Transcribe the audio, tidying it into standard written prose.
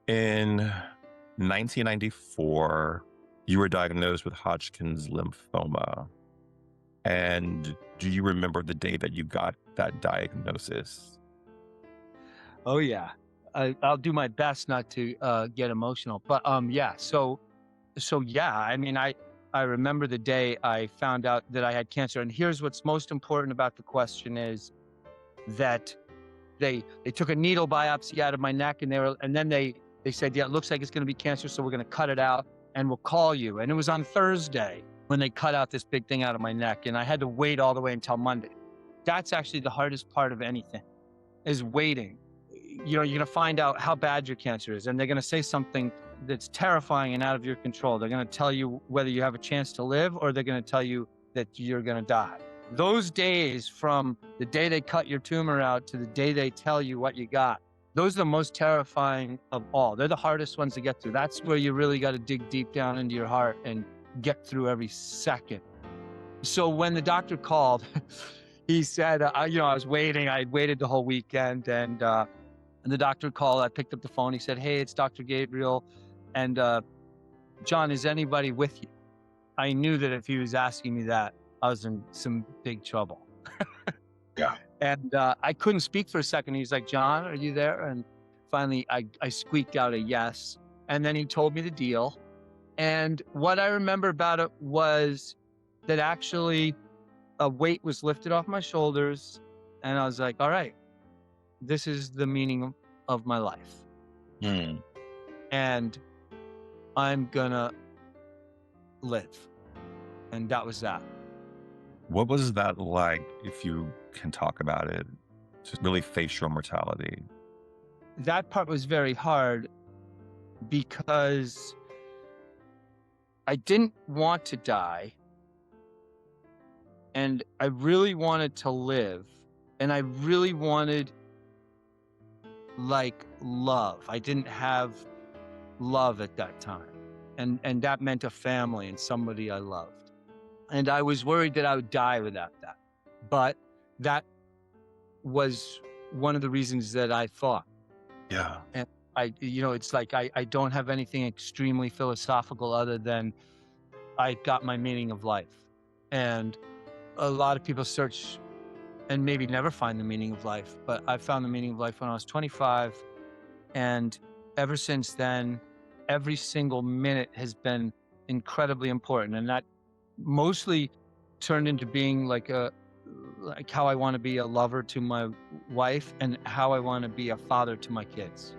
In 1994, you were diagnosed with Hodgkin's lymphoma. And do you remember the day that you got that diagnosis? Oh yeah. I'll do my best not to get emotional, but yeah. So yeah. I mean, I remember the day I found out that I had cancer, and here's what's most important about the question is that they took a needle biopsy out of my neck, and then they said, yeah, it looks like it's going to be cancer, so we're going to cut it out and we'll call you. And it was on Thursday when they cut out this big thing out of my neck, and I had to wait all the way until Monday. That's actually the hardest part of anything is waiting. You're going to find out how bad your cancer is, and they're going to say something that's terrifying and out of your control. They're going to tell you whether you have a chance to live, or they're going to tell you that you're going to die. Those days from the day they cut your tumor out to the day they tell you what you got, those are the most terrifying of all. They're the hardest ones to get through. That's where you really got to dig deep down into your heart and get through every second. So when the doctor called, he said, I was waiting. I had waited the whole weekend, and the doctor called. I picked up the phone. He said, hey, it's Dr. Gabriel. And John, is anybody with you? I knew that if he was asking me that, I was in some big trouble. Yeah. And I couldn't speak for a second. He's like, John, are you there? And finally, I squeaked out a yes. And then he told me the deal. And what I remember about it was that actually a weight was lifted off my shoulders. And I was like, all right, this is the meaning of my life. Hmm. And I'm going to live. And that was that. What was that like, if you can talk about it, to really face your mortality? That part was very hard because I didn't want to die, and I really wanted to live, and I really wanted like love. I didn't have love at that time, and that meant a family and somebody I loved. And I was worried that I would die without that. But that was one of the reasons that I thought. Yeah. And it's like I don't have anything extremely philosophical other than I got my meaning of life. And a lot of people search and maybe never find the meaning of life. But I found the meaning of life when I was 25. And ever since then, every single minute has been incredibly important. And that mostly turned into being like how I want to be a lover to my wife and how I want to be a father to my kids.